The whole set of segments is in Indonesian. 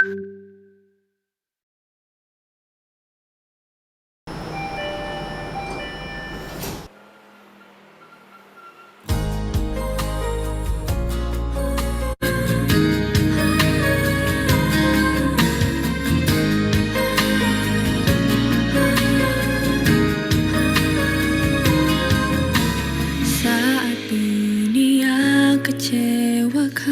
Saat dunia kecewakan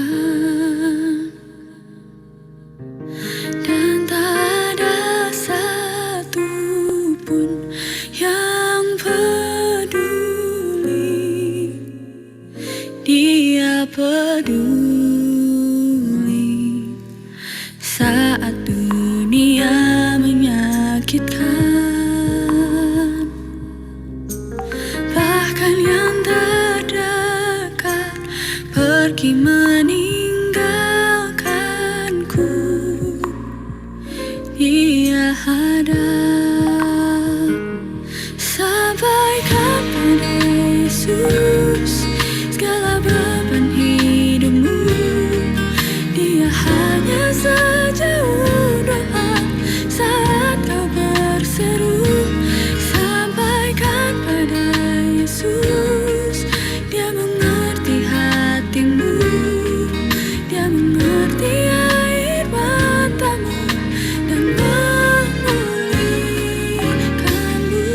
dan tak ada satupun yang peduli, Dia peduli. Saat dunia menyakitkan, bahkan yang terdekat pergi meninggalkanku, Dia ada. Sampaikan pada Yesus segala beban hidupmu, Dia hanya sejauh doa saat kau berseru. Sampaikan pada Yesus, Dia mengerti hatimu, Dia mengerti air matamu dan memulihkanmu.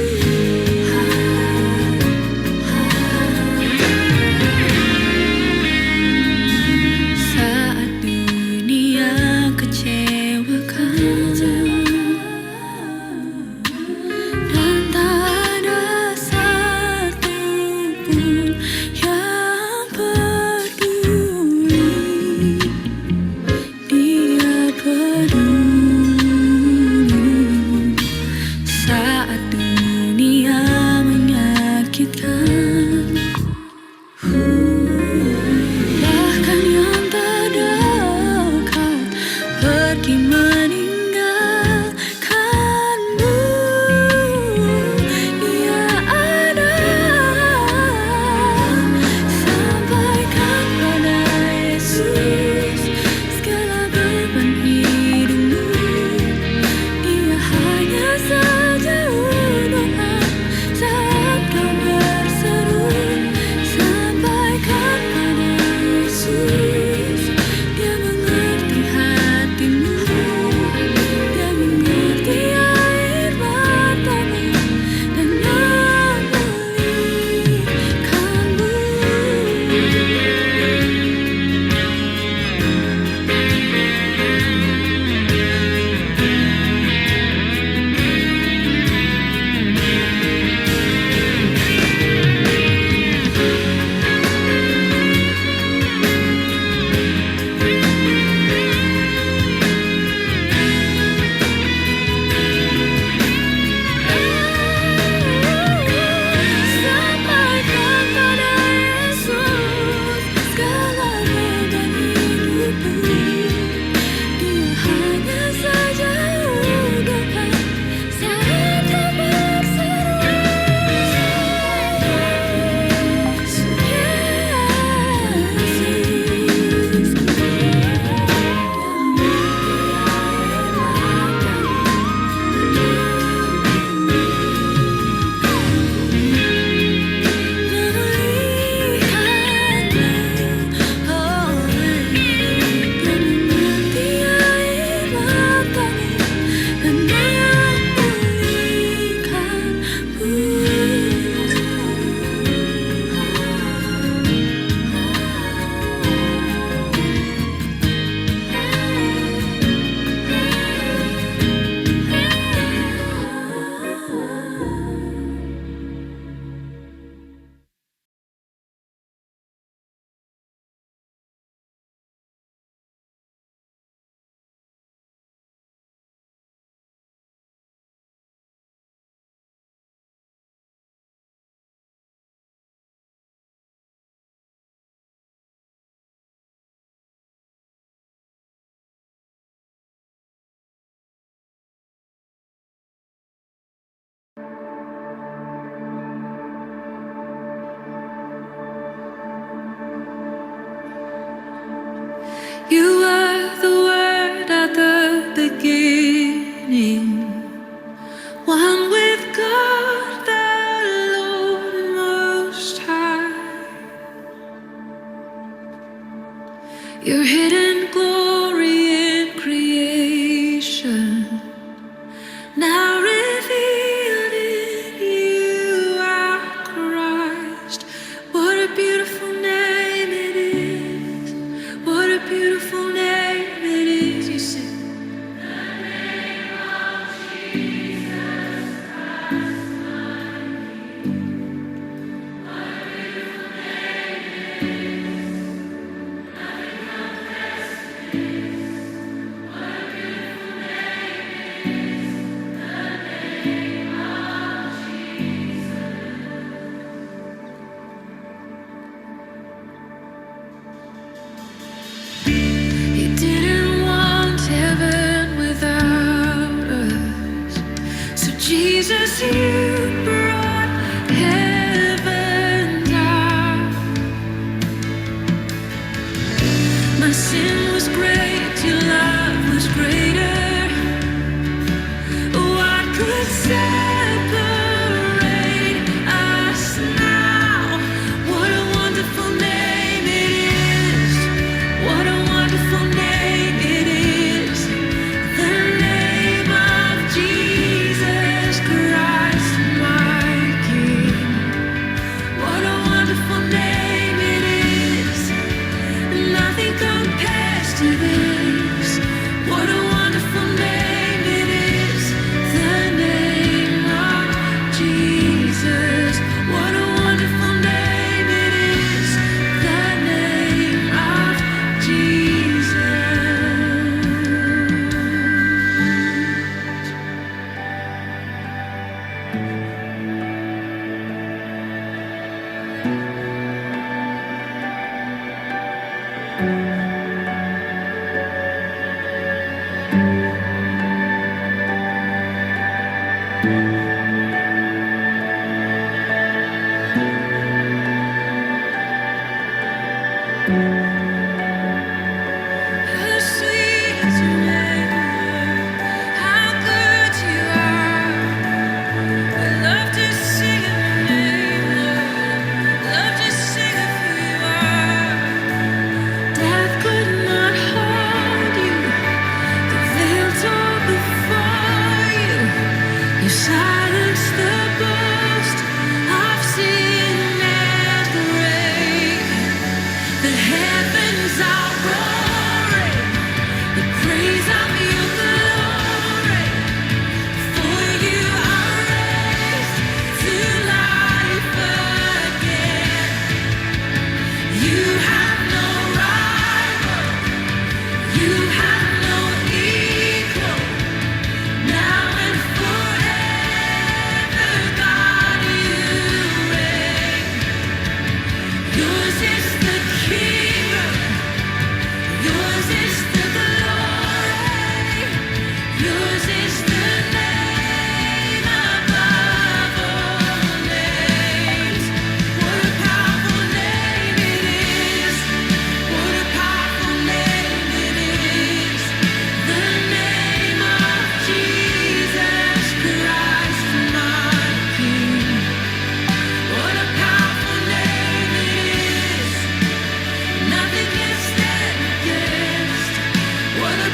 Saat dunia kecewakan dan tak ada satupun yang peduli, Dia peduli. Saat dunia menyakitkan, bahkan yang terdekat pergi meninggalkanmu, Dia ada. Sampaikan pada Yesus segala beban hidupmu, Dia hanya sejauh doa saat kau berseru. Sampaikan pada Yesus, Dia mengerti hatimu,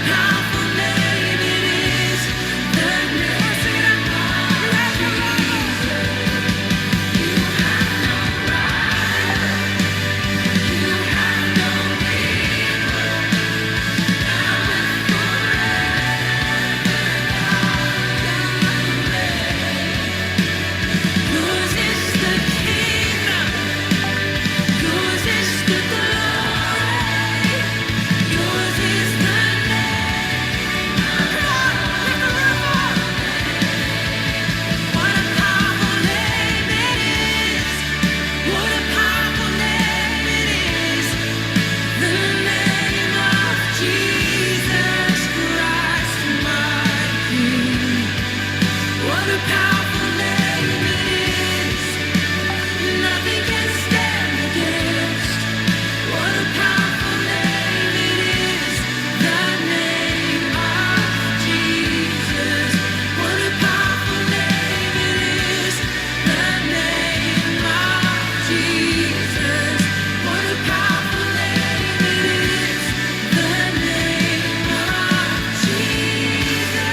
powerful name it is. The name of Jesus. You have no rival. You have no equal. Now and forever, God reigns. Yours is the kingdom. Yours is the glory. Yours is the name. Come on, lift the roof up. What a powerful name it is. What a powerful name it is. The name of Jesus Christ, my King. What a powerful name it is. Nothing can stand against. What a powerful name it is. The name of Jesus. What a powerful name it is. The name of Jesus. What a powerful name it is. The name of Jesus.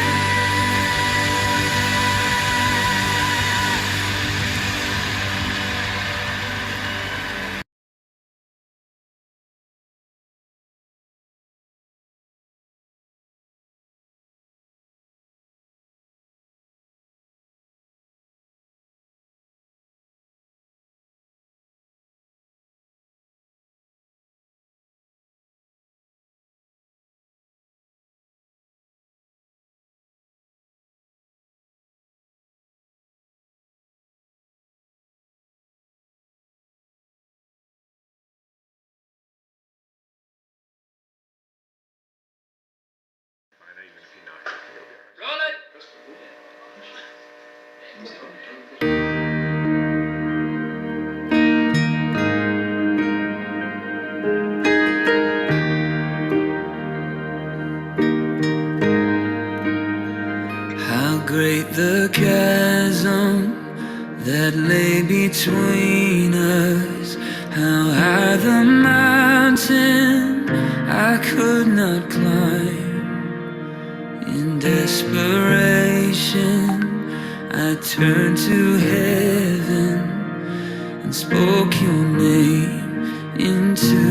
Roll it! How great the chasm that lay between us. How high the mountain I could not climb. In desperation, I turned to heaven and spoke your name into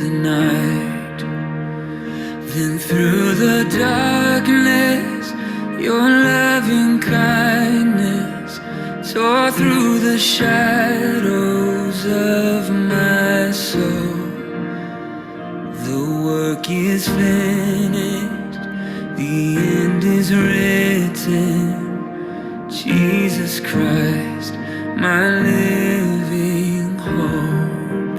the night. Then through the darkness, your loving kindness tore through the shadows of my soul. The work is finished, the end is written. Jesus Christ, my living hope.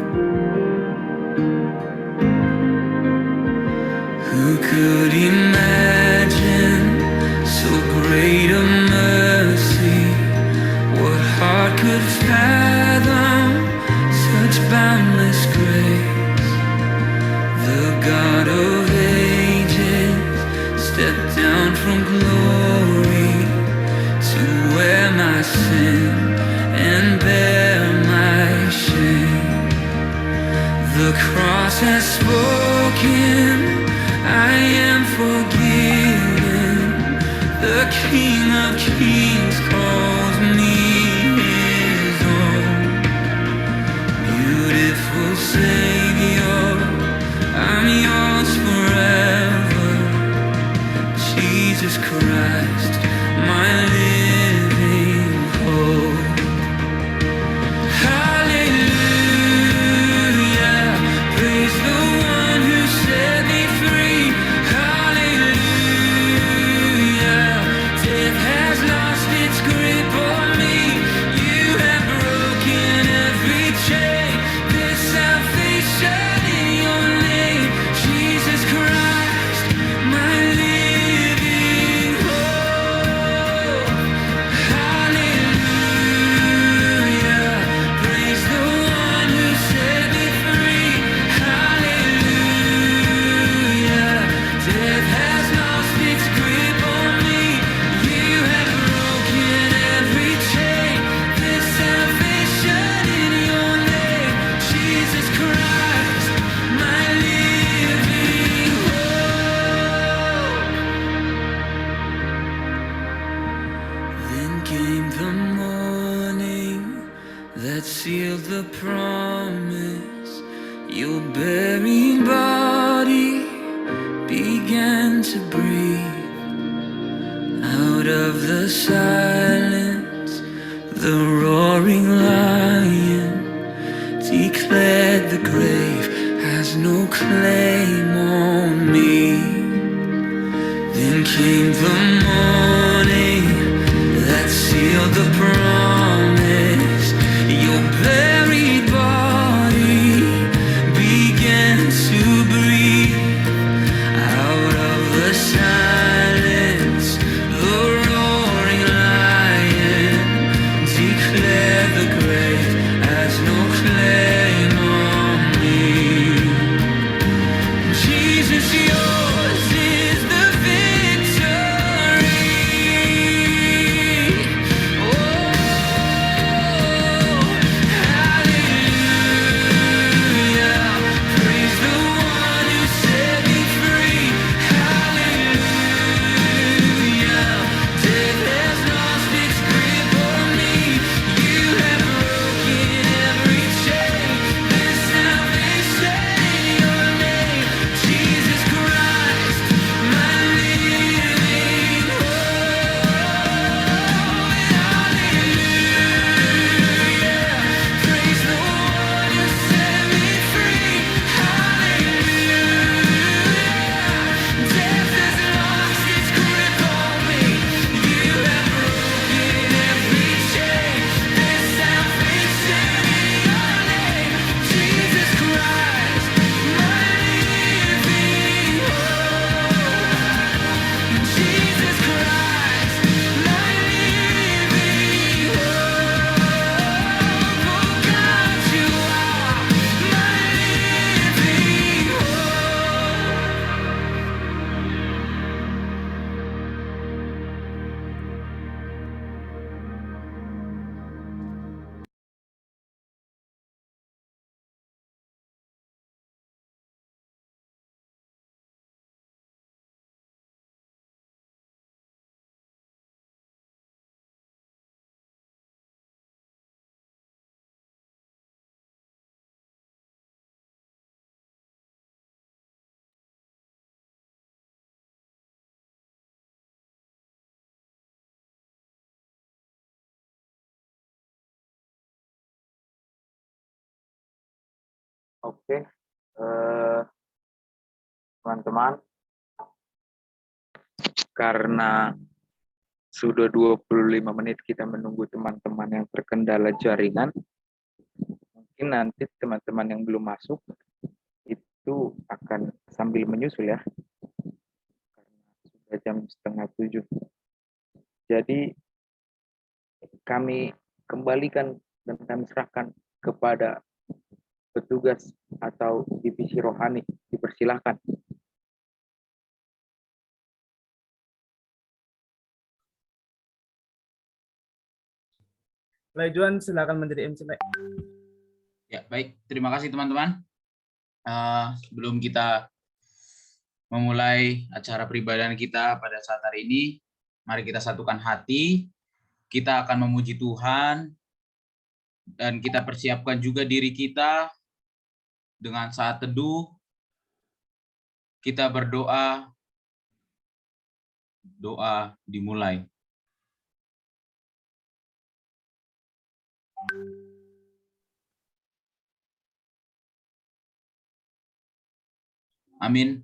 Who could imagine so great a mercy? What heart could fathom such boundless grace? The God of ages stepped down from glory to wear my sin and bear my shame. The cross has spoken, I am forgiven. The King of Kings calls me his own. Beautiful Savior, I'm yours forever. Jesus Christ, my living hope. Hallelujah, praise the one who set me free. Hallelujah, death has lost its grip on me. You have broken every chain. There's salvation in your name, Jesus Christ, my living hope. the promise, your buried body began to breathe. Out of the silence, the roaring lion declared the grave has no claim on me. Then came the morning that sealed the promise. Your buried body began to breathe. Out of the silence, the roaring lion declared the grave has no claim on me. Jesus, yours is the victory. Oh, hallelujah. Praise the one who set me free. Hallelujah. Death has lost its grip on me. You have broken every chain. There's salvation in your name. Jesus Christ, my living hope. Hallelujah. Praise the one who set me free. Hallelujah. Death has lost its grip on me. You have broken every chain. There's salvation in your name. Jesus Christ, my living hope. Jesus Christ, my living hope. Oh God, you are my living Oke, teman-teman, karena sudah 25 menit kita menunggu teman-teman yang terkendala jaringan, mungkin nanti teman-teman yang belum masuk itu akan sambil menyusul ya, karena sudah jam 6:30. Jadi kami kembalikan dan kami serahkan kepada petugas atau divisi rohani. Dipersilahkan. Juan, silakan menjadi MC. Ya, baik. Terima kasih teman-teman. Sebelum kita memulai acara peribadahan kita pada saat hari ini, mari kita satukan hati. Kita akan memuji Tuhan dan kita persiapkan juga diri kita dengan saat teduh. Kita berdoa. Doa dimulai. Amin.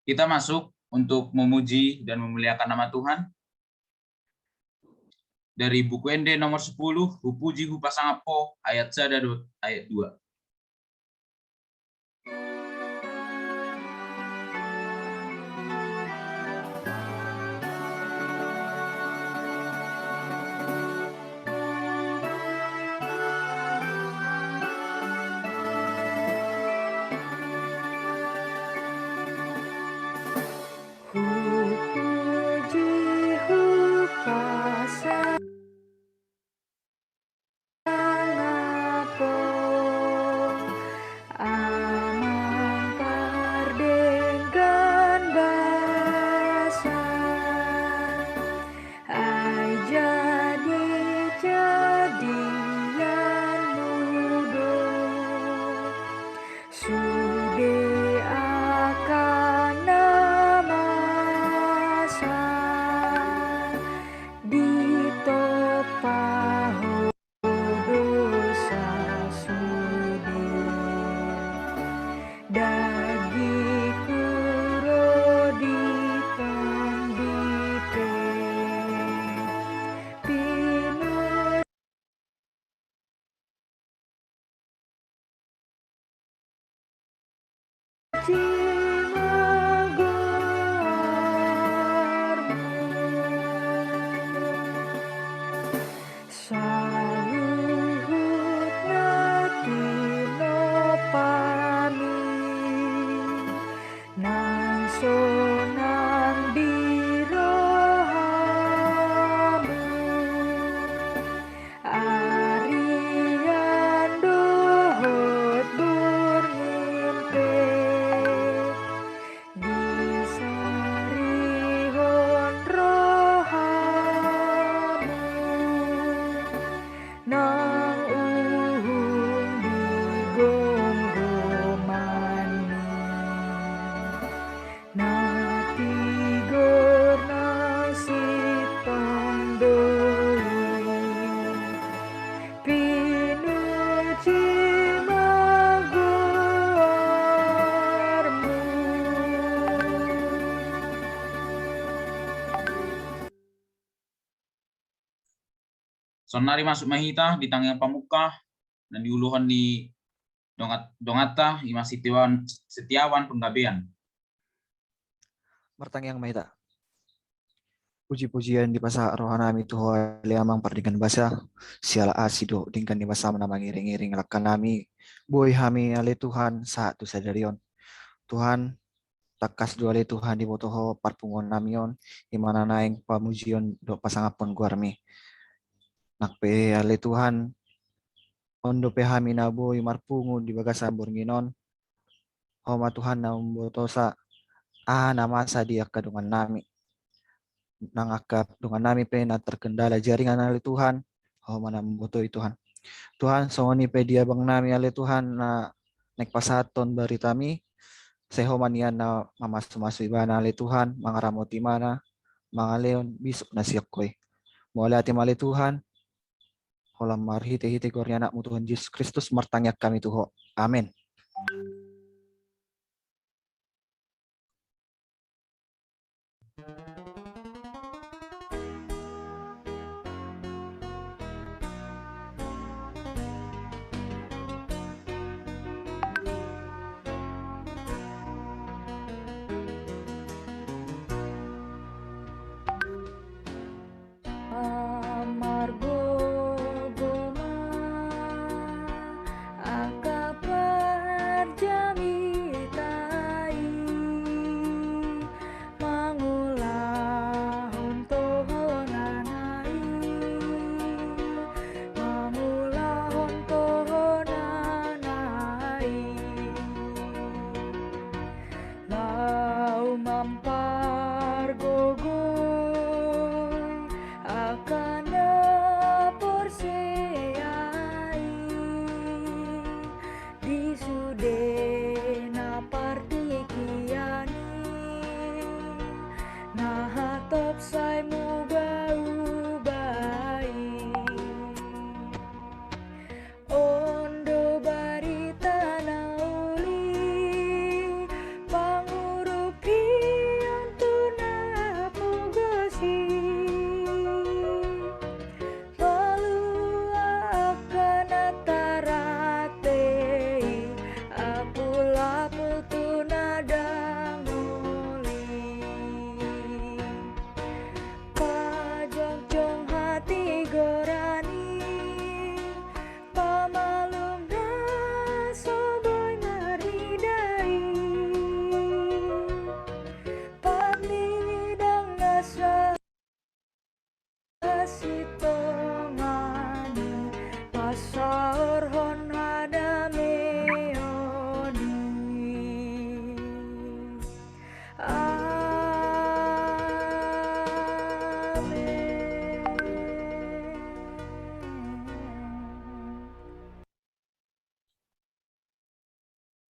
Kita masuk untuk memuji dan memuliakan nama Tuhan. Dari buku ND nomor 10, Hupuji Hupasangapo, ayat 1 ayat 2. Sonari masuk mahita di tangan pamuka dan diuluhan di dongata ima setiawan penggabean. Martang yang mahita. Puji-pujian di pasar rohanami tuho liamang pardingan basa siala asido dingkan di basa menamang iring-iring lakan nami boy hami ale Tuhan saat tu sadarion. Tuhan takas dua ale Tuhan di botoho parpungon namion imana naing pamujion do pasangapon guarmi. Nakpe ale Tuhan ondo pe hami nabo imarpungu di bagasan bornginon. Homa Tuhan na umbotosa nama sadia kadungan nami. Nangakap dengan nami pe na terkendala jaringan ale Tuhan. Homa na membotoi Tuhan. Tuhan songoni pe dia bang nami ale Tuhan na nek pasaton baritami. Sehoma nian na mamasu-masu ibana ale Tuhan. Mangaramoti mana. Mangaleon bisuk na siyakoy. Mulai hati ale Tuhan. Holam marhite-hite gornya anakmu Tuhan Yesus Kristus martangyak kami Tuhan. Amin.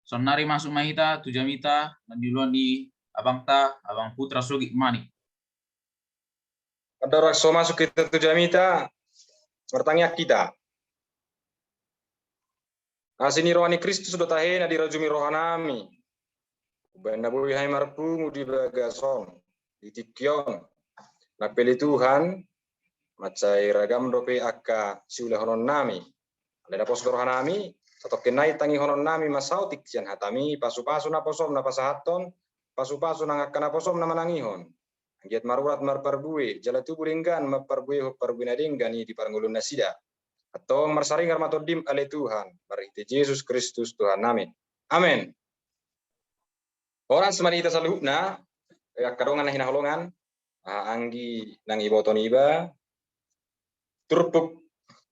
Sonari masuk mahita tujamita dan diuluhan di abangta abang putra sugi manik. Ada rakso masuk kita tujamita bertanya kita. Asini rohani Kristus sudah tahena di rajumi rohanami. Benda bui hai marpungu di bagason di tikion. Nak pilih Tuhan macai ragam dope akka siulah honon nami. Ada pos rohanami Satokenai tangi honon nami masautik sian hatami pasu-pasu na posom na pasahaton pasu-pasu na ngakana posom na manangihon. Anggiat marurat marparbue jala tubuh ringgan marparbue parbue na dinggan di parangulun nasida. Atau marsaringar matodim ale Tuhan. Bariti Yesus Kristus Tuhan namin. Amin. Orang semanita saluhna kadongan na hinaholongan anggi nang iboton iba turpuk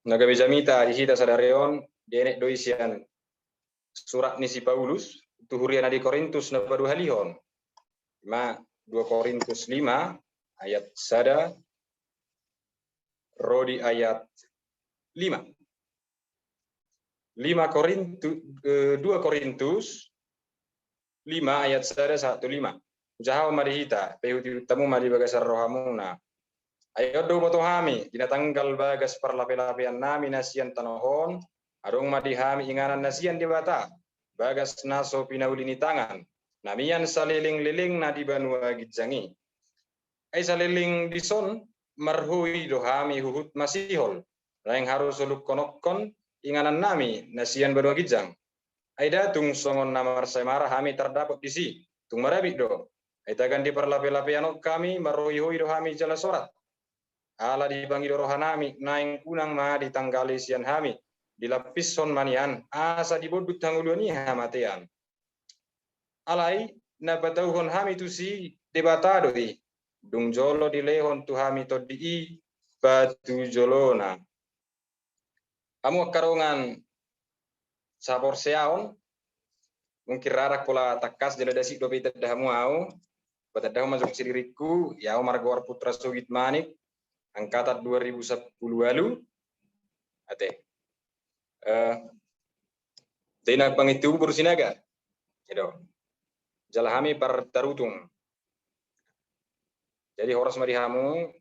nagabejamita dihita sadarion denek doisian surat ni si Paulus tuhurian di Korintus na padu halihon. 2 Korintus 5 ayat 1 rodi ayat 5. 2 Korintus 5 ayat 1 1-5. Jahaw marihita pehuti tamu mari bagasar rohamuna. Ayo do motohami dinatanggal bagas parlape-lapean nami nasian tanohon adong madihami inganan nasian di bata bagas naso pinaulini tangan namian saliling-liling na di banua gidjangi. Ay saliling dison marhui dohami huhut masihol. Laing harus suluk konokkon inganan nami nasian banua gidjang. Ay datung songon namar semara hami terdapat di si. Tung marabik do. Ay tagan di parlape-lapean kami marhui dohami jala sorat. Ala dipanggil rohanami naing kunang ma ditanggali sian hami. Dilapis son manian asa dibodut tanguluani hamatean. Alai na batauhon hami tu si debatado di dung jolo di lehon tu hami to di batu jolona. Kamu karongan sabor seaon mungkin rarak pola takas jala dasi do beta dahamu au bata masuk siririku ya margawar putra sugit manik angkatan 2010 lalu ate Dina pangitu bersinaga gitu. Jalahami par tarutung. Jadi horas marihamu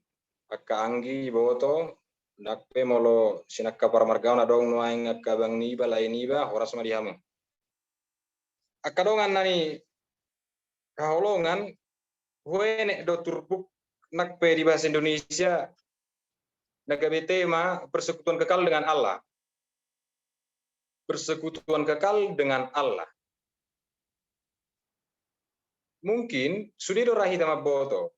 akka anggi boto nakpe molo sinakka para margaon adong nuaing akka bang niba lain niba horas marihamu. Akadongan nani kaholongan huene do turbuk nakpe di bahasa Indonesia nagabe tema persekutuan kekal dengan Allah. Persekutuan kekal dengan Allah. Mungkin sudah dorahita maboto.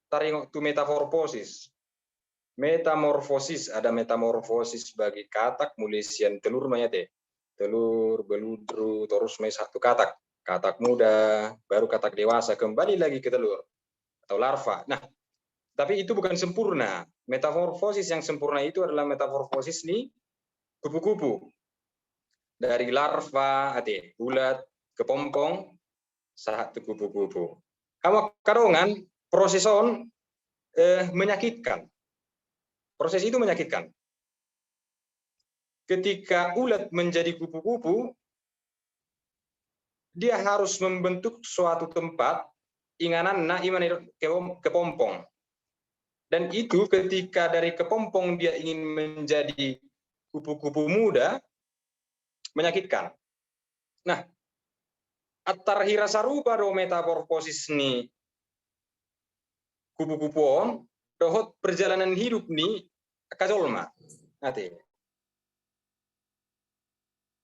Taring tu metamorfosis. Metamorfosis ada metamorfosis bagi katak mulisian telur mayate. Telur, beludru, terus mai satu katak. Katak muda, baru katak dewasa, kembali lagi ke telur atau larva. Nah, tapi itu bukan sempurna. Metamorfosis yang sempurna itu adalah metamorfosis nih kupu-kupu. Dari larva, bulat, kepompong, saat kupu-kupu. Kamu kadongan proseson menyakitkan. Proses itu menyakitkan. Ketika ulat menjadi kupu-kupu, dia harus membentuk suatu tempat inganan na iman kepompong. Dan itu ketika dari kepompong dia ingin menjadi kupu-kupu muda, menyakitkan. Nah, atarhira sarupa do metamorfosis ni kupu-kupuon dohot perjalanan hidup ni kajolma. Nanti.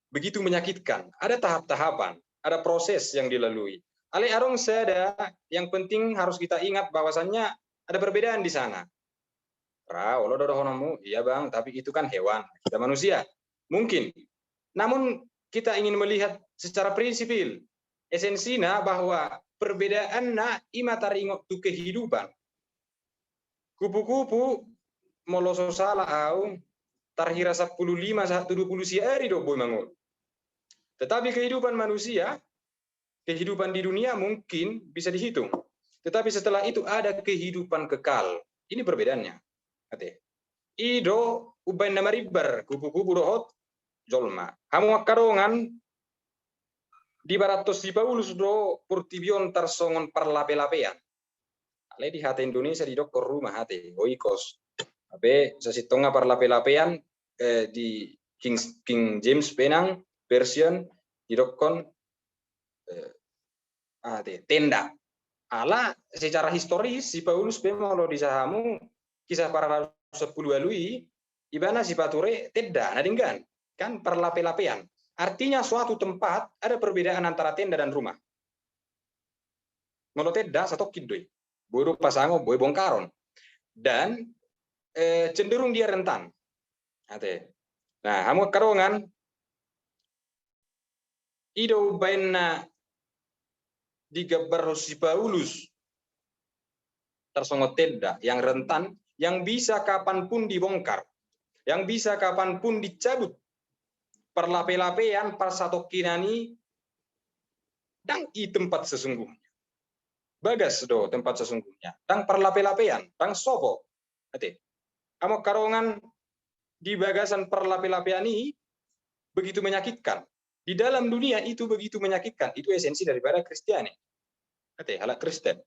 Begitu menyakitkan. Ada tahap-tahapan, ada proses yang dilalui. Ale arong seda yang penting harus kita ingat bahwasannya ada perbedaan di sana. Olo dohonamu, iya bang, tapi itu kan hewan, kita manusia. Mungkin. Namun kita ingin melihat secara prinsipil esensinya bahwa perbedaan na imataringok tu kehidupan. Kupu-kupu moloso salah au tarhira 15 120 siari do boy mangul. Tetapi kehidupan manusia, kehidupan di dunia mungkin bisa dihitung. Tetapi setelah itu ada kehidupan kekal. Ini perbedaannya. Ido ubain nama ribar kupu-kupu dohot jolma. Hamu karongan di baratos di Paulus do purtibion tarsongon parlape-lapean. Ale di hati Indonesia di dokter rumah hati oikos. Abe sasitonga parlape-lapean di King James Penang version di dokon tenda. Ala secara historis si Paulus memang lo di sahamu kisah para 10 alui ibana si pature tenda nadinggan. kan perlape-lapean. Artinya suatu tempat ada perbedaan antara tenda dan rumah. Molo tenda satu kidoi, bodo pasango, boy bongkaron, dan cenderung dia rentan. Nah, hamu karongan ido baina digabar si Paulus tersongot tenda yang rentan, yang bisa kapanpun dibongkar, yang bisa kapanpun dicabut. Perlape-lapean pasato kinani dan i tempat sesungguhnya. Bagas do tempat sesungguhnya. Tang perlape-lapean, tang sopo. Ate. Amo karongan di bagasan perlape-lapean ini begitu menyakitkan. Di dalam dunia itu begitu menyakitkan. Itu esensi daripada Kristiani. Ate, halak Kristen.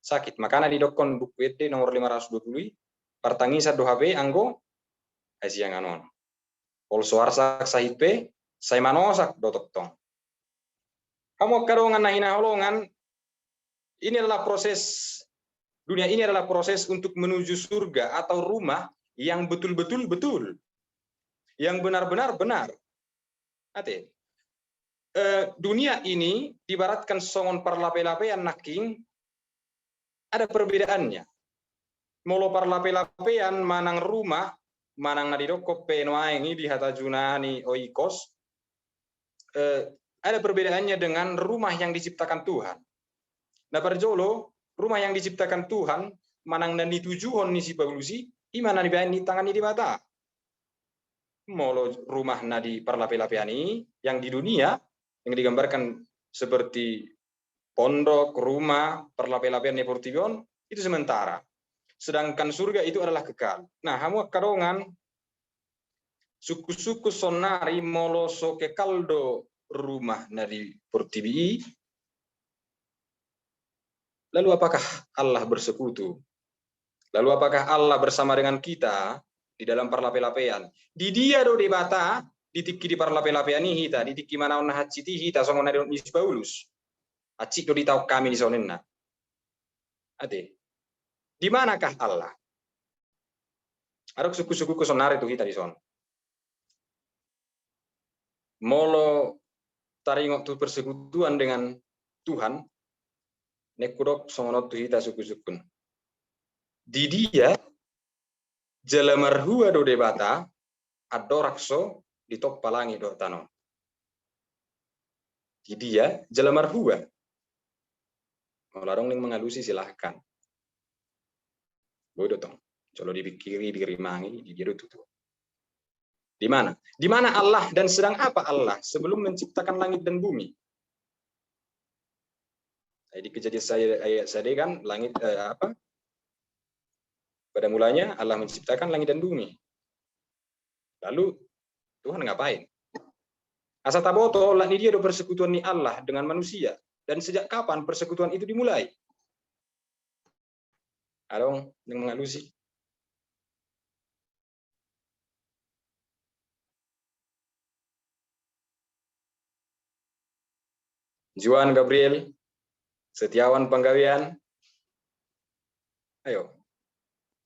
Sakit. Makanya di dokon buku ET nomor 520, pertangisa do HP anggo asiang anon. Pol suarsak sahipe, saya manosak do toktong. Amo karongan nahina holongan. Ini adalah proses, dunia ini adalah proses untuk menuju surga atau rumah yang betul-betul betul. Yang benar-benar benar. Ate. Dunia ini dibaratkan songon parlape-lapean naking, ada perbedaannya. Molo parlape-lapean manang rumah, manang nadidoko penoaengi di hata junani oikos, ada perbedaannya dengan rumah yang diciptakan Tuhan. Nah perjolo, rumah yang diciptakan Tuhan, manang dan ditujuhon ni si Paulusi, imana ni tangani di mata. Molo rumah nadi perlape-lapean ini, yang di dunia, yang digambarkan seperti pondok, rumah, perlape-lapean Neportion, itu sementara. Sedangkan surga itu adalah kekal. Nah, hamu karongan, suku-suku sonari molo so kekaldo rumah nadi Portibii. Lalu apakah Allah bersekutu? Lalu apakah Allah bersama dengan kita di dalam parlape-lapean? Di dia do debata, ditiki di parlape-lapean ini hita, ditiki mana ona haciti hita songon nadi Nis Paulus. Acik do ditau kami di sonenna. Ade. Di manakah Allah? Ada suku-suku sonari itu hita di son. Molo taringok tu persekutuan dengan Tuhan, nekudok songonot tu hita suku-sukun. Di dia jalamarhua do debata adorakso di top palangi do tano. Di dia jalamarhua. Larong ning mengalusi silahkan. Bodoh tong. Colo dipikiri dirimangi di dia tutu. Di mana? Di mana Allah dan sedang apa Allah sebelum menciptakan langit dan bumi? Jadi kejadian saya ayat saya kan langit apa? Pada mulanya Allah menciptakan langit dan bumi. Lalu Tuhan ngapain? Asa taboto lah ni dia do persekutuan ni Allah dengan manusia. Dan sejak kapan persekutuan itu dimulai? Adong yang mengalusi. Juan Gabriel, Setiawan Panggawian, ayo,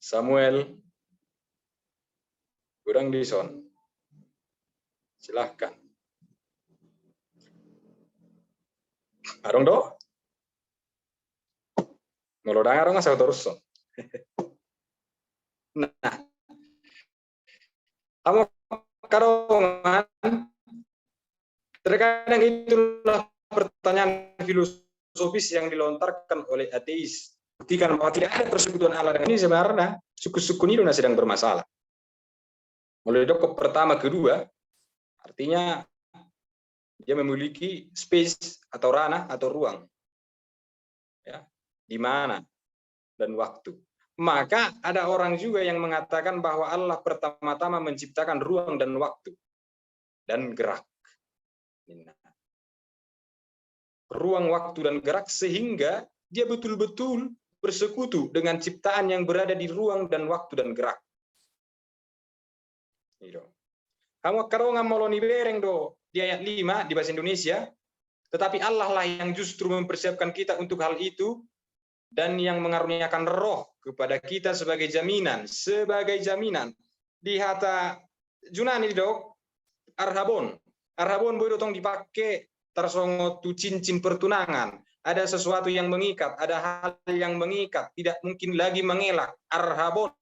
Samuel, Gudang Dison, silahkan. Arong do, melodang arong asal terus. Nah, kamu karongan terkadang itulah pertanyaan filosofis yang dilontarkan oleh ateis. Buktikan bahwa tidak ada persekutuan Allah dengan ini sebenarnya suku-suku ini sedang bermasalah. Mulai dokop pertama kedua, artinya dia memiliki space atau ranah atau ruang, ya, di mana dan waktu. Maka ada orang juga yang mengatakan bahwa Allah pertama-tama menciptakan ruang dan waktu dan gerak. Ruang, waktu, dan gerak sehingga dia betul-betul bersekutu dengan ciptaan yang berada di ruang dan waktu dan gerak. Kamu karongan moloni bereng do di ayat 5 di bahasa Indonesia, tetapi Allah lah yang justru mempersiapkan kita untuk hal itu dan yang mengaruniakan roh kepada kita sebagai jaminan di hata Junani dok arhabon. Arhabon boy dotong dipakai tersongot tu cincin pertunangan. Ada sesuatu yang mengikat, ada hal yang mengikat, tidak mungkin lagi mengelak. Arhabon,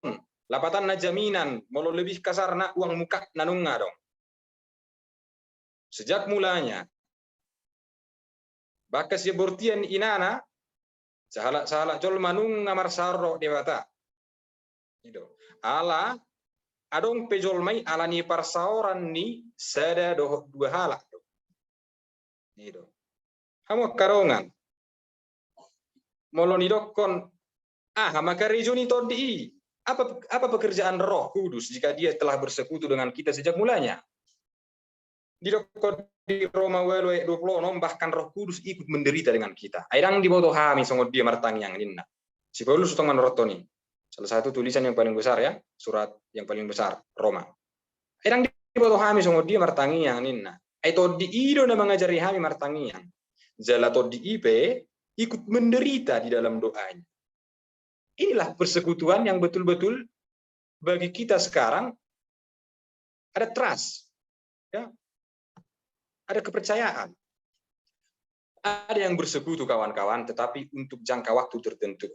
lapatan na jaminan, molo lebih kasar na uang muka nanunga dong. Sejak mulanya, bakas ya bortian inana, sahalak jol manung ngamar sarro dewata. Itu. Ala adong pejol mai ala ni parsaoran ni sada dua halak. Itu. Kamu karongan. Moloni dokon maka rejuni todi. Apa pekerjaan Roh Kudus jika dia telah bersekutu dengan kita sejak mulanya? Di dokon di Roma 20 bahkan Roh Kudus ikut menderita dengan kita. Airang diboto hami songot dia martang yang ninna. Si Paulus utang manrotoni. Salah satu tulisan yang paling besar ya, surat yang paling besar Roma. Airang diboto hami songot dia martangi yang ninna. Aito di ido na mengajari hami martangi yang. Jalato di ipe ikut menderita di dalam doanya. Inilah persekutuan yang betul-betul bagi kita sekarang ada trust, ya, ada kepercayaan. Ada yang bersekutu kawan-kawan, tetapi untuk jangka waktu tertentu.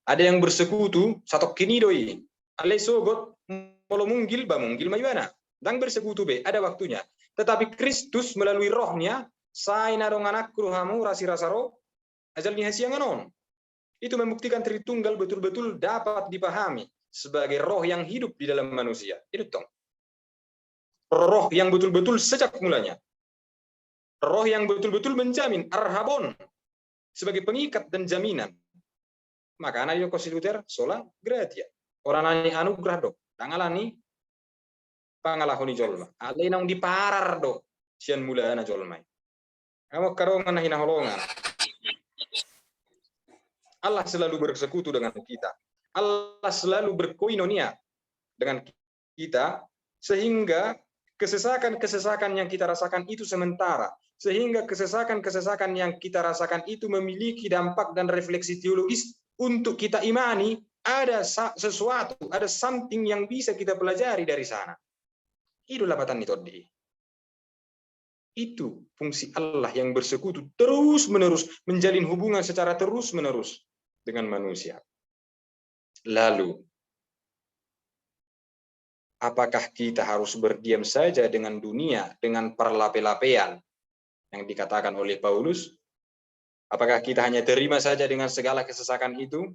Ada yang bersekutu satu kini doi, alai sogot molo munggil mayuana, dan bersekutu be ada waktunya. Tetapi Kristus melalui Rohnya, saya narong anak ruhamu rasi rasaro ajal nihasianganon. Itu membuktikan Tritunggal betul-betul dapat dipahami sebagai roh yang hidup di dalam manusia. Itu tong. Roh yang betul-betul sejak mulanya. Roh yang betul-betul menjamin arhabon sebagai pengikat dan jaminan. Maka anak konstituter sola gratia. Orang nani anugerah do. Tangalani pangalahoni jolma. Alai nang diparar do. Sian mula ana jolmai. Kamu karongan hina holongan. Allah selalu bersekutu dengan kita. Allah selalu berkoinonia dengan kita sehingga kesesakan-kesesakan yang kita rasakan itu sementara. Sehingga kesesakan-kesesakan yang kita rasakan itu memiliki dampak dan refleksi teologis untuk kita imani ada sesuatu, ada something yang bisa kita pelajari dari sana. Itu lapatan itodi. Itu fungsi Allah yang bersekutu terus-menerus, menjalin hubungan secara terus-menerus dengan manusia. Lalu, apakah kita harus berdiam saja dengan dunia, dengan perlape-lapean yang dikatakan oleh Paulus? Apakah kita hanya terima saja dengan segala kesesakan itu?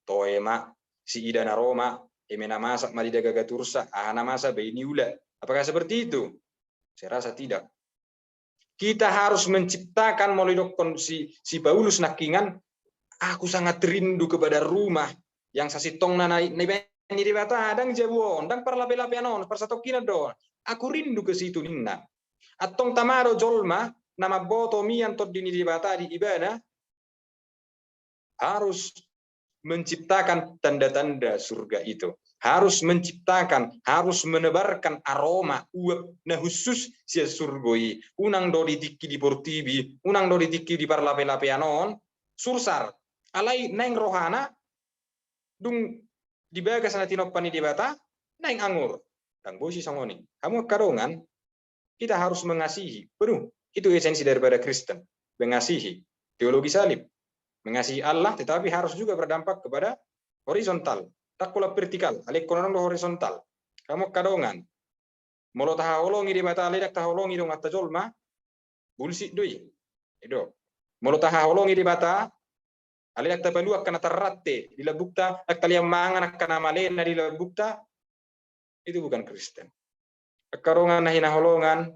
Toema, si idana Roma, emena masak marida gagatursa, ahana masa beiniula. Apakah seperti itu? Saya rasa tidak. Kita harus menciptakan melalui dokon si Paulus nakingan, aku sangat rindu kepada rumah yang sasitong na ni debata adang jabuon, dang parlape-lapeanon, persatokina don. Aku rindu ke situ ninna. Atong tamaro jolma nama boto mian tot dini debata di ibana harus menciptakan tanda-tanda surga itu. Harus menciptakan, harus menebarkan aroma uap na khusus sia surgoi. Unang do ditiki di portibi, unang do ditiki di parlape-lapeanon, sursar. Alai neng rohana, dung dibagas na tinopani di bata, neng angur. Tang bosi sangoni. Kamu karongan, kita harus mengasihi. Penuh. Itu esensi daripada Kristen. Mengasihi. Teologi salib. Mengasihi Allah, tetapi harus juga berdampak kepada horizontal. Tak pula vertikal. Alek konon do horizontal. Kamu karongan. Molo tahaolongi di bata, ledak tahaolongi dong atta jolma, bullshit doi. Itu. Molo tahaolongi di bata, alek tapaluak kana terratte di labukta, ak talia mangan kana malena di labukta, itu bukan Kristen. Karongan na hinaholongan,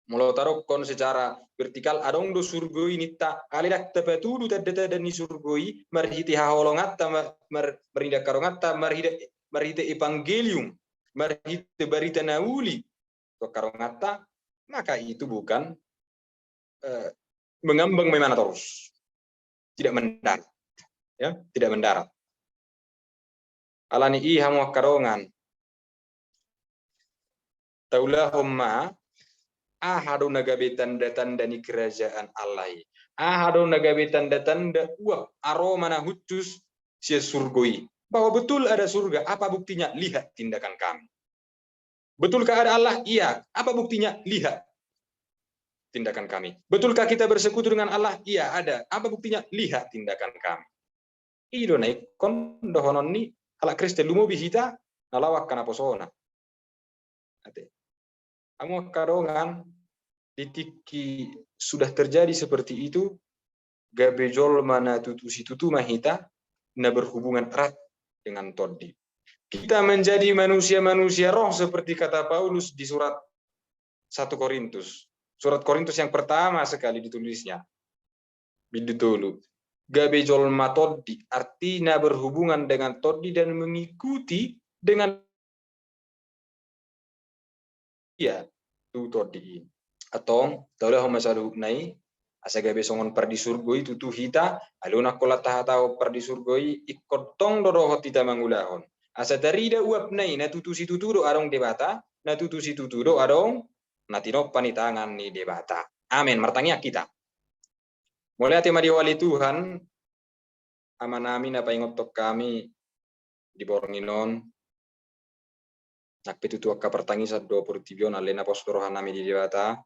molo tarokon secara vertikal adong do surgoi nitta, alek tapatudu tadata dan ni surgoi, marhiti haholongatta, marhida karongatta, marhida evangelium, marhida barita nauli, to karongatta, maka itu bukan mengambang memana terus. Tidak mendarat, ya, tidak mendarat. Alani hamu karongan. Taulahumma ahadu nagabe tanda-tanda ni kerajaan Allah. Ahadu nagabe tanda-tanda uap aroma na hutus sia surgoi. Bahwa betul ada surga. Apa buktinya? Lihat tindakan kami. Betulkah ada Allah? Iya. Apa buktinya? Lihat tindakan kami. Betulkah kita bersekutu dengan Allah? Iya, ada. Apa buktinya? Lihat tindakan kami. Ido naik kon dohonon ni ala Kristen lumo bihita nalawak kana posona. Ate. Kamu kadongan ditiki sudah terjadi seperti itu, gabejol mana tutusi tutu mahita na berhubungan erat dengan todi. Kita menjadi manusia-manusia roh seperti kata Paulus di surat 1 Korintus. Surat Korintus yang pertama sekali ditulisnya. Bidutulu. Gabejol matodi artinya berhubungan dengan todi dan mengikuti dengan dia tu todi. Atau taulah masalu nai asa gabe songon pardi surgoi tutu hita aluna kola tahatau pardi surgoi ikotong dorohot tita mangulahon. Asa darida uap nai na tutu si tutu do arong debata, na tutu si tutu do arong natino panitangan ni debata. Amin. Martangnya kita. Mulai tema di wali Tuhan, amanami na paingotok kami di Bornginon, nakpetutu akka pertangi sa 20 alena postorohan nami di debata,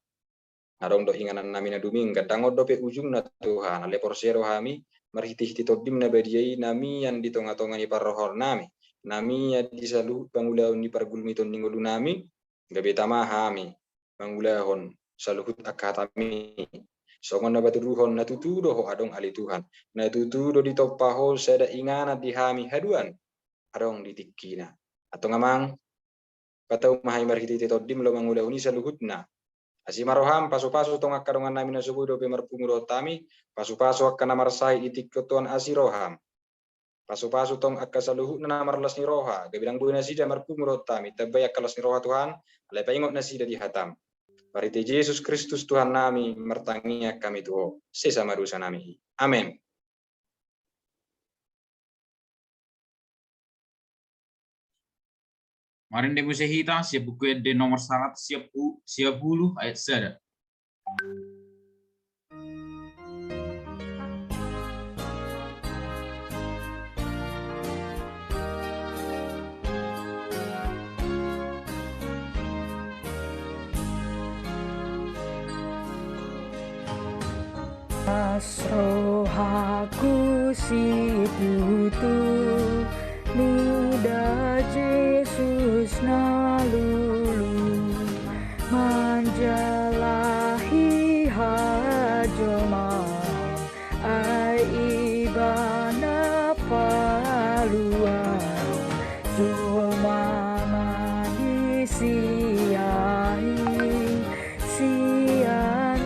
narong do inganan nami na duming, gadangod do pe ujung na Tuhan, ale porsero hami, marhiti-hiti todim na badiai nami yang di tonga-tonga ni parrohor nami, nami yang disalu pangulahon ni pargulmiton ningolu nami, gabe tama hami, mangulahon saluhut akatami. Songon na baturuhon na tutudo ho adong ali Tuhan. Na tutudo di topaho sada ingana di hami haduan. Adong di tikina. Atau ngamang patau mahay marhiti todim lo mangulahuni saluhutna. Asimaroham pasu-pasu tong akadongan namin na subudo pe marpungudo tami. Pasu-pasu akkana marsai itik ketuan asiroham. Pasu-pasu tong akkasaluhut na marlas ni roha. Gabilang buhay na sida marpungudo tami. Tabay akkalas ni roha Tuhan. Alay paingot na sida di hatam. Parite Yesus Kristus Tuhan nami, mertangia kami Tuhan, sesama dosa nami. Amin. Marin de musehita siap buku de nomor 100 siap 10 ayat 1. Rohaku si tutu nida Jesus nalulu manjalahi hajoman ai ibana paluan jomana disiai sian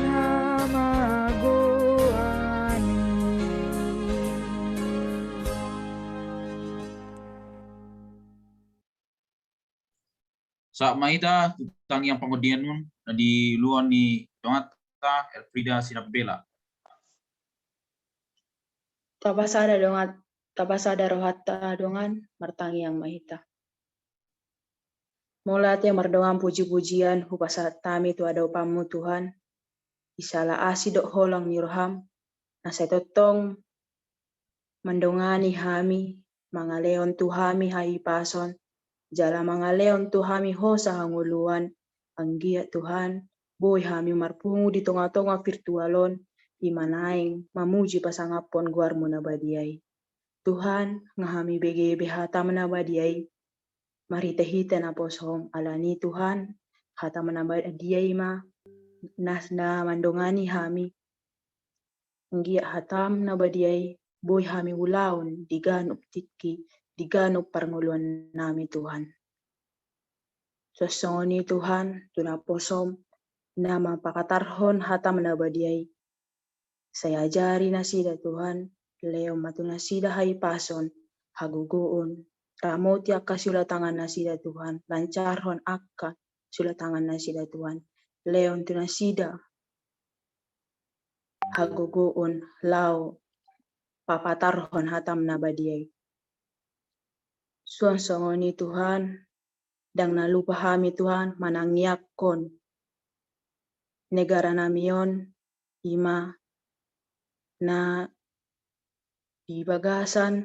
Saat mahita tentang yang pengudian nun di luar ni dongata Elfrida Sinabela. Tapasada rohata dongan martangi yang mahita. Mulat yang merdongan puji-pujian hupasat tami tu ada upamu Tuhan. Isalah asidok holang ni roham. Nasetotong mendongani hami mangaleon tuhami hai pason. Jala mangaleon tuhami hosa hanguluan. Anggia Tuhan. Boy hami marpungu di tonga-tonga virtualon. Imanaing mamuji pasangapon guarmu nabadiai. Tuhan ngahami bege hatam nabadiai. Mari tehita na posom alani Tuhan. Hatam nabadiai ma. Nasna mandongani hami. Anggia hatam nabadiai. Boy hami ulaon diganup tiki. Diganup parnguluan nami Tuhan. Sosongoni Tuhan tunaposom nama pakatarhon hatam nabadiai. Saya ajari nasida Tuhan, leo matu nasida hai pason, haguguun, ramoti akka sula tangan nasida Tuhan, lancarhon akka sula tangan nasida Tuhan, leo tu nasida, haguguun, lau, papatarhon hatam nabadiai. Suan-songoni Tuhan, dang nalupa hami Tuhan, manangyakon, negara namion, ima, na di bagasan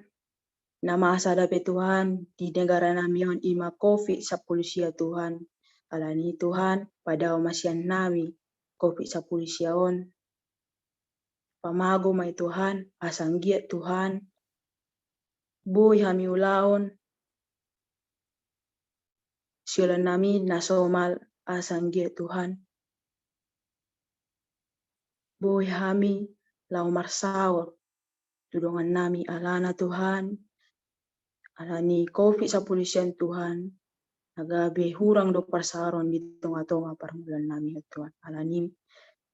na masa dapat Tuhan di negara namion ima COVID-19 Tuhan Alani Tuhan, pada omasian nami, COVID-19 siaon. Pamago may Tuhan, asanggiat Tuhan, buhay hami ulaon, siulan nami nasomal asanggiat Tuhan. Buhay hami lau marsaor, tudongan nami alana Tuhan, alani COVID-19 sian Tuhan, agabe hurang do parsaron di tonga-tonga parmulan nami ya Tuhan. Alani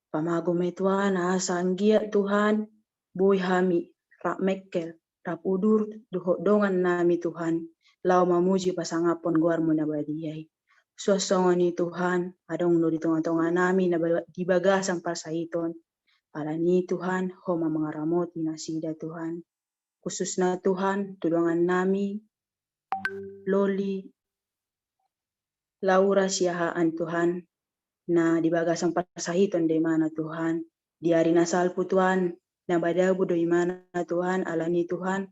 pamago may Tuhan, asanggiat Tuhan, buhay hami, rak mekkel, rap udur, dongan nami Tuhan, lau mamuji pasangapon guarmu na badiyay. Suasongani Tuhan, adong no di tonga-tonga nami na di bagasang parsaiton. Alani Tuhan, homa mangaramoti nasida Tuhan. Khusus na Tuhan, tudongan nami, Loli, Laura siahaan Tuhan, na di bagasang pasahiton di mana Tuhan, di hari nasalpu Tuhan, na badabu do imana Tuhan, alani Tuhan,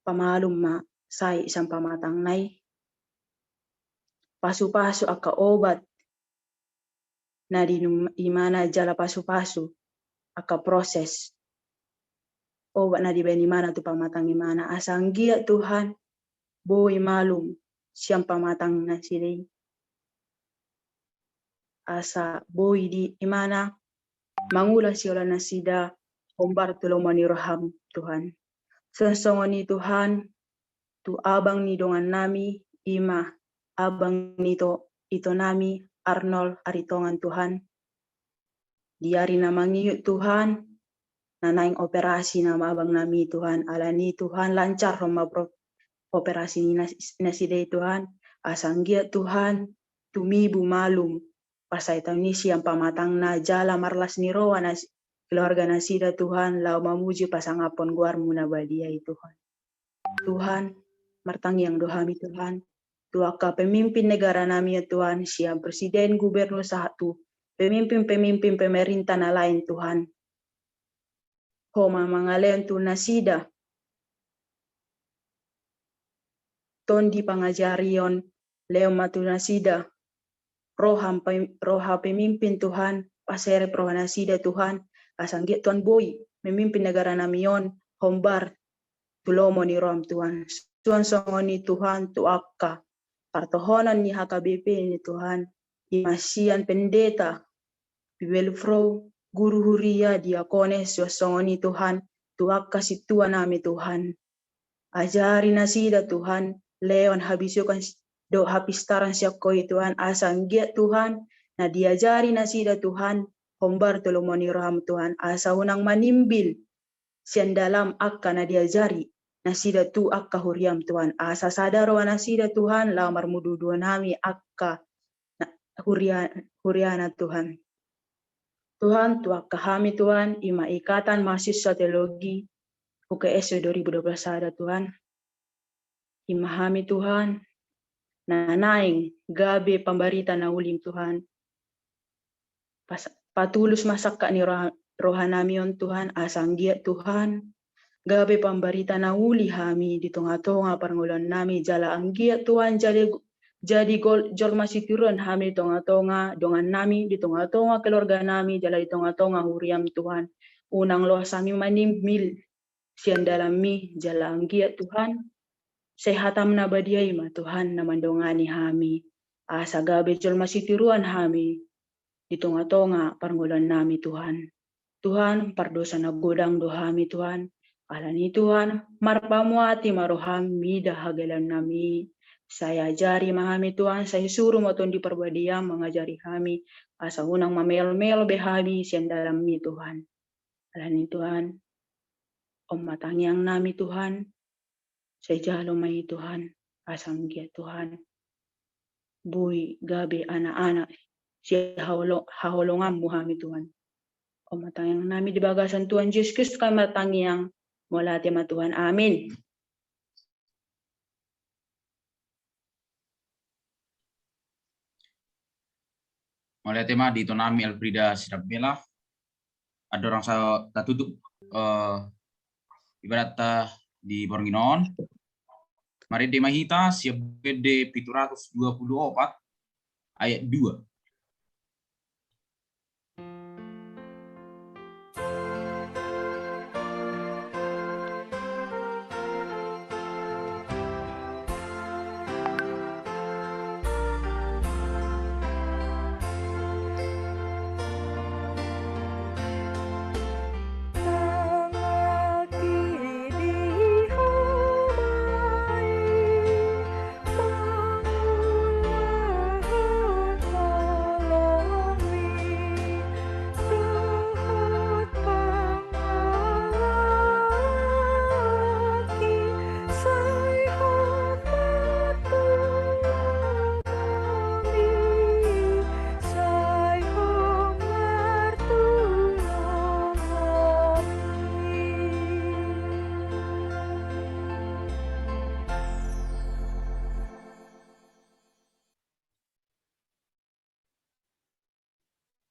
pamalum ma say isang pamatang nay, pasu-pasu aka obat, na di imana jala pasu-pasu, aka proses, obat na di mana tu pamatang imana, asanggia Tuhan, boy malum, siyang pamatang na silay, asa boy di imana mangula siya na sida ombar tulong maniraham Tuhan. Sensongan ni Tuhan tu abang ni dongan nami ima abang nito ito nami Arnold aritongan Tuhan. Diari na mangiyut Tuhan nanaing operasi na abang nami Tuhan. Alani Tuhan lancar roma operasi na siday Tuhan. Asanggia Tuhan tumibu malum pasay taunisi ang pamatang na jala marlas ni roa na keluarga na sida Tuhan lau mamuji pasangapon guarmu na badiyay Tuhan. Tuhan martangi ang dohami Tuhan. Tuaka pemimpin negara nami ya Tuhan, siang presiden, gubernur satu, pemimpin-pemimpin pemerintah na lain Tuhan. Homa mangaleon tu nasida. Tondi pangajarion, leo matu nasida. Roha pemimpin Tuhan, pasere proha nasida Tuhan, asanggit Tuhan boy, memimpin negara namion, hombar, tulomo ni rom Tuhan. Tuhan songoni Tuhan, tuaka, partohonan ni HKBP ni Tuhan, imasian pendeta, bibelfro, guru huria, diakones, songoni Tuhan, tuaka situa nami Tuhan. Ajari nasida Tuhan, leon habisukan do hapistaran siya ko Tuhan, asang giat Tuhan, na diajari nasida Tuhan, hombar tulumoni raham Tuhan, asa unang manimbil, siyan dalam akka na diajari, nasida tu akka huriam Tuhan, asa sadaro nasida Tuhan, lamar mududuan nami akka huriana Tuhan. Tuhan, tu akka kami Tuhan, ima ikatan mahasiswa teologi, UKS 2012 ada Tuhan, imahami Tuhan, na naing gabi pambarita na ulim Tuhan. Patulus masaka ni rohanamion Tuhan, asanggiat Tuhan. Gabi pambarita na uli hami di tonga-tonga parangulon nami jala anggiat Tuhan jadi jol masitiruan hami di tonga-tonga dongan nami di tonga-tonga keluarga nami jala di tonga-tonga huriam Tuhan. Unang loh sami manimbil sian dalam mi jala anggiat Tuhan. Sehatam na badiyay ma Tuhan na mandongani hami. Asa gabi jol masitiruan hami. Di tonga-tonga paranggulan nami Tuhan. Tuhan pardosa na godang dohami Tuhan. Alani Tuhan marpamuati marohami dahagalan nami. Saya ajari mahami Tuhan. Saya suruh maton di perbadiam mengajari kami. Asa unang mamel-mel behami sian dalam mi Tuhan. Alani Tuhan. Om matangiang nami Tuhan. Saya jalo may Tuhan, asanggia Tuhan. Buy, gabi, anak-anak, siya haholongan mo kami Tuhan. O matangiyang nami di bagasan Tuhan Jesus Kristus kay matangiyang mula tema Tuhan. Amin. Mulai tema di Tonami Elfrida Sidabela. Ada orang saya tutup ibarat di Bornginon. Mari di Mahita siap PD 724 ayat 2.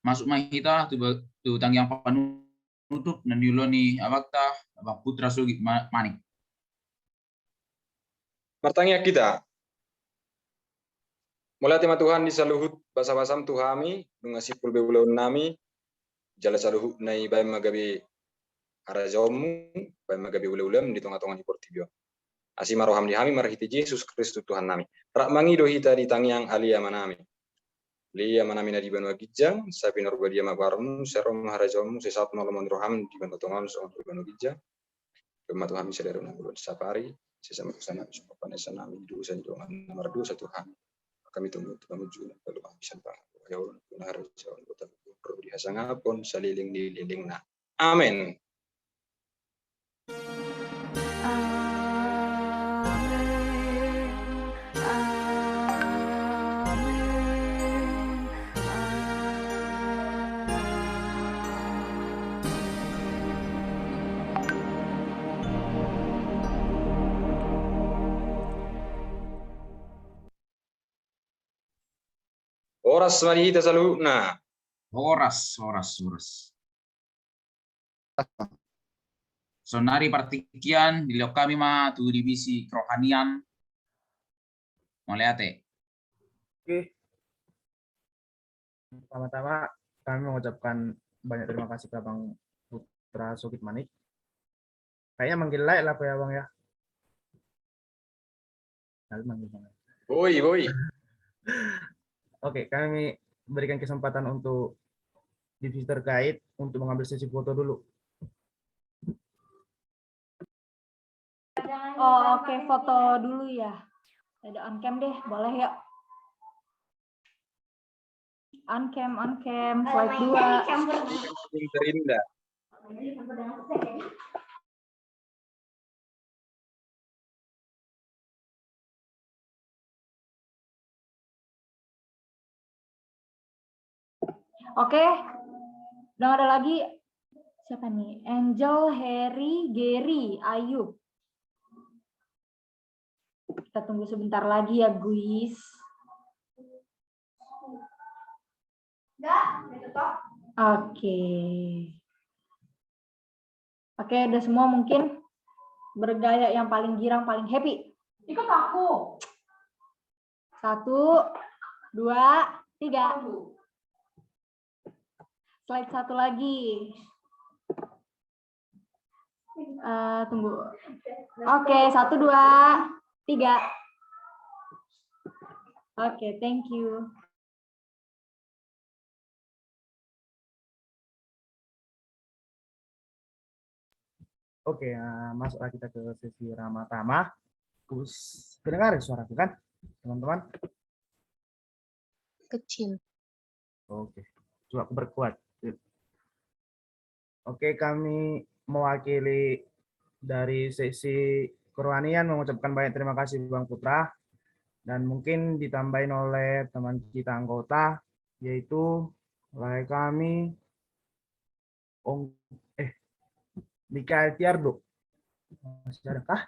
Masuk mahita tu tang yang penutup dan yuloni awakta abang putra sugit manik. Martangnya kita. Mulai tema Tuhan di saluhut basa-basam Tuhami, dungasipul bebulaun nami, jala saluhut nai bay magabi harajamu, bay magabi ule-ulem di tengah-tengah di portibio. Asima roham di hami marhiti Yesus Kristus Tuhan nami. Rak mangido hita di tangyang alia manami. Lia manami na di banu agijang, sapi norba dia magwarmu, serom harajamu, sesat nolomon roham di banu tongan soal banu gijang. Kema Tuhan misalnya runa bulan sapari, sesama kesana supapanesan nami dosa dongan nomor 2 Tuhan. Kami tunggu kamu juga kalau bisa banget. Ya Allah, harus jauh kota perlu dihasangapun saliling dililingna. Amin. Oras manihita saluna. Horas. Sonari partikian di kami ma tu divisi kerohanian. Mulai ate. Oke. Pertama-tama kami mengucapkan banyak terima kasih ke Bang Putra Sugit Manik. Kayaknya manggil like lah ya Bang ya. Manggil Bang. Boy. Oke, kami berikan kesempatan untuk divisi terkait untuk mengambil sesi foto dulu. Oh, oke, foto dulu ya. Ada on cam deh, boleh ya. On cam, slide 2. Yang terindah. Oke, udah nggak ada lagi. Siapa nih? Angel, Harry, Gary, Ayub. Kita tunggu sebentar lagi ya, guys. Oke. Oke, udah semua mungkin bergaya yang paling girang, paling happy. Ikut aku. 1, 2, 3. Slide 1 lagi. Tunggu. Oke, 1, 2, 3. Oke, thank you. Oke, masuklah kita ke sesi Ramatama. Kedengar suaraku kan, teman-teman? Kecil. Oke, coba aku berkuat. Oke, kami mewakili dari sesi kerohanian mengucapkan banyak terima kasih Bang Putra, dan mungkin ditambahin oleh teman kita anggota, yaitu oleh kami Mikael Tiardo. Masih adakah?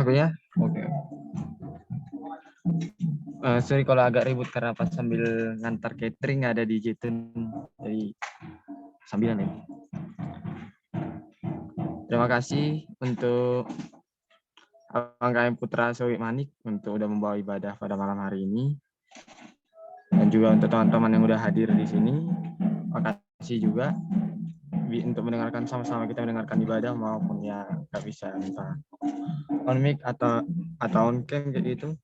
Aku ya? Oke. Sorry kalau agak ribut karena pas sambil ngantar catering ada di Jatun, jadi sambilan ya. Terima kasih untuk Abang KM Putra Sogit Manik untuk udah membawa ibadah pada malam hari ini. Dan juga untuk teman-teman yang udah hadir di sini. Makasih juga untuk mendengarkan sama-sama kita mendengarkan ibadah maupun ya nggak bisa entah on mic atau on cam kayak gitu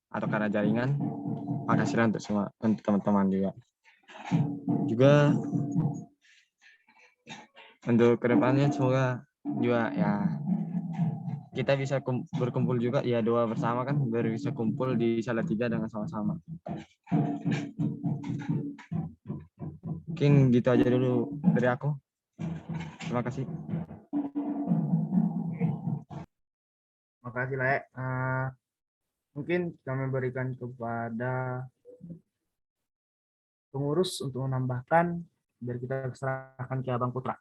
atau karena jaringan. Makasih untuk semua, untuk teman-teman juga untuk kedepannya semoga juga ya kita bisa berkumpul juga ya, doa bersama kan biar bisa kumpul di Salatiga dengan sama-sama. Mungkin gitu aja dulu dari aku. Terima kasih. Terima kasih, Le. Mungkin kami berikan kepada pengurus untuk menambahkan, biar kita serahkan ke Abang Putra.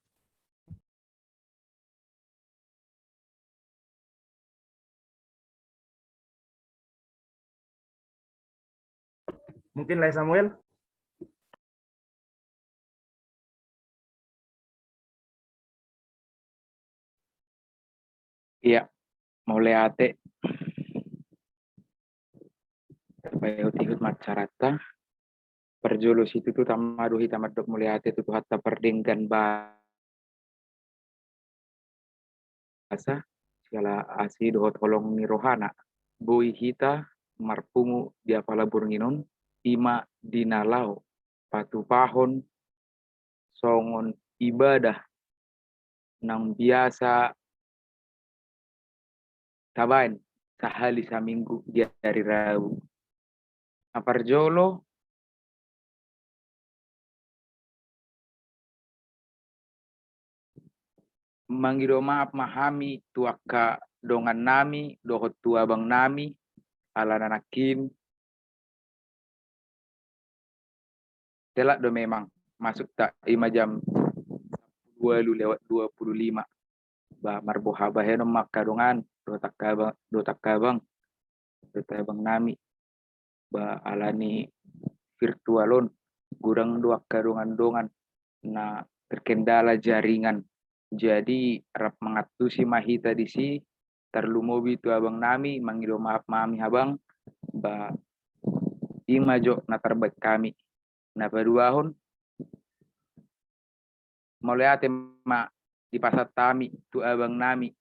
Mungkin Le Samuel. Iya, mulai ate terbayut-ihut macarata perjulus itu tuh tamadu hitamadok mulai ate tuh hatta perdenggan bahasa segala asi dohot holong ni rohana bui hita marpungu dia pala burnginon ima dinalau patu pahon songon ibadah nang biasa tabain sahali saminggu dia dari Rabu. Aparjolo manggido maaf mahami tuaka dongan nami dohot tua bang nami ala nanakin telak do memang masuk tak 5 jam 20:25 bah marboha baheno makadongan do takabang nami ba alani virtualon gurang dua kadongan na terkendala jaringan jadi rap mengatusi mahita di si terlumobi tu abang nami mangido maaf mami habang ba imajo na terbaik kami na paduahon moliate ma di pasar tami tu abang nami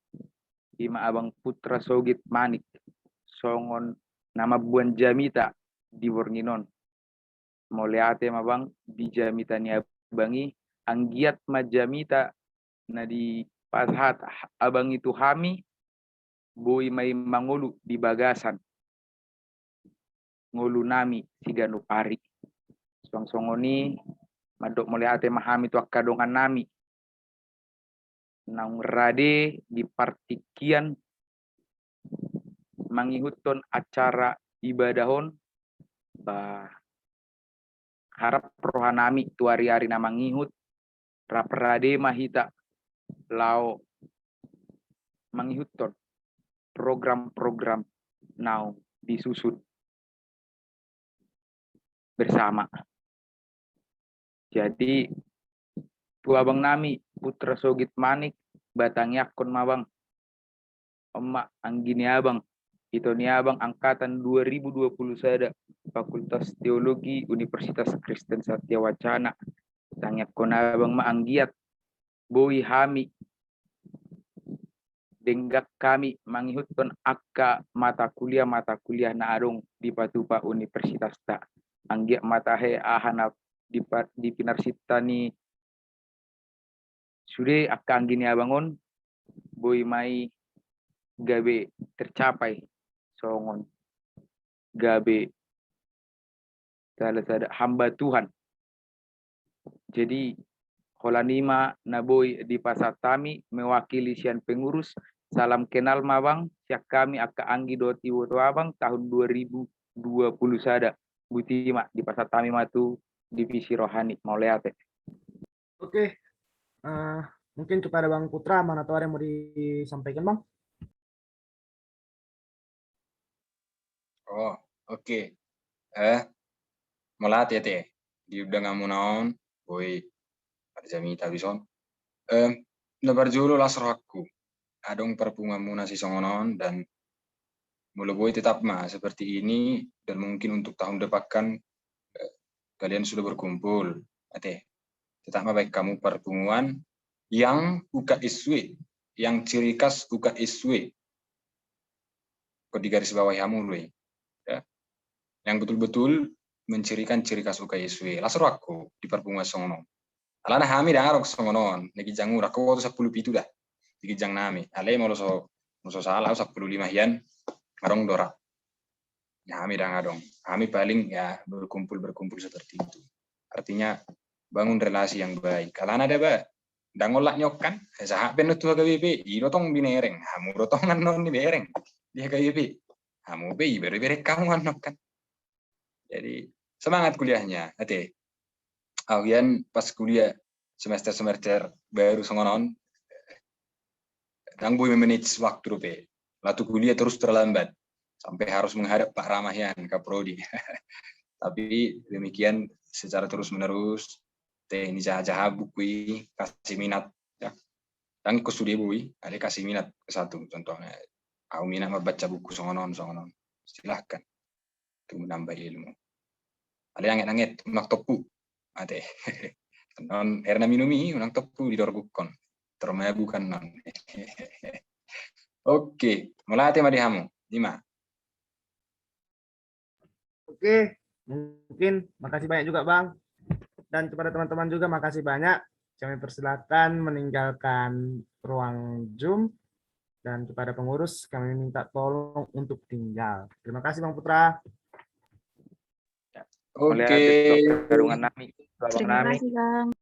ima abang Putra Sogit Manik songon nama buan jamita di Bornginon moliate mabang di jamita ni abangi anggiat majamita na di pashat abang itu hami boi mai mangulu di bagasan ngulu nami siganu pari songoni madok moliate mahami tu akadongan nami nang rade di partikian mangihutton acara ibadahon bah harap rohanami tu hari-hari na mangihut raprade mahita lao mangihutton program-program now disusun bersama. Jadi tu abang nami Putra Sogit Manik batang yakon mabang emak anggini abang itu ni abang angkatan 2020 sada Fakultas Teologi Universitas Kristen Satya Wacana tangyak kon abang maanggiat boi hami denggak kami mangihutkan akka mata kuliah na arung di Patupa Universitas ta anggiat matahe ahana di pinarsita ni sudah akka anggini abangon boi mai gabe tercapai songon gabe salah hamba Tuhan. Jadi holanima naboy di pasar tami mewakili sian pengurus salam kenal mabang siak kami akka anggi doti woto abang tahun 2020 sada butima di pasar tami matu divisi rohani mauleate. Oke. Mungkin kepada Bang Putra, mana tahu ada yang mau disampaikan, Bang? Oh, oke. Melat ya teh. Di udah ngamu naon, boy ada jamita bison. Lebar julu lasrohku. Adong perpungamu nasi songonon dan mulai tetap seperti ini, dan mungkin untuk tahun depan kalian sudah berkumpul. Tetap baik kamu pertemuan yang UKSW, yang ciri khas UKSW. Kau di garis bawah kamu, ya. Yang betul-betul mencirikan ciri khas UKSW. Lasur aku di pertemuan songono. Alana kami dah arok songonon, negi jangur aku waktu 10 pitu dah. Negi jang nami. Ale mau so salah 15 yan ngarong dora. Ya kami dah ngadong. Kami paling ya berkumpul seperti itu. Artinya bangun relasi yang baik. Kalau ada dangolak nyok kan, sahak penut tuh KBP, irotong binereng, kamu rotongan non di bereng, dia KBP, kamu beri kamu anok kan. Jadi semangat kuliahnya, awian pas kuliah semester baru songonon, tangguh menit waktu rupe, lalu kuliah terus terlambat, sampai harus menghadap Pak Ramahyan ke Prodi. Tapi demikian secara terus menerus. Ini jaha bukui kasih minat ya. Dan ke studi bui ada kasih minat ke satu contohnya aku minat membaca buku songonon silahkan itu menambah ilmu. Ada yang angit unak topu ada non erna minumi unak topu di dorgukon termaya bukan non. Oke, mulai tema di kamu 5. Oke, mungkin makasih banyak juga Bang. Dan kepada teman-teman juga makasih banyak. Kami persilakan meninggalkan ruang Zoom, dan kepada pengurus kami minta tolong untuk tinggal. Terima kasih Bang Putra. Oke. Terima kasih Bang.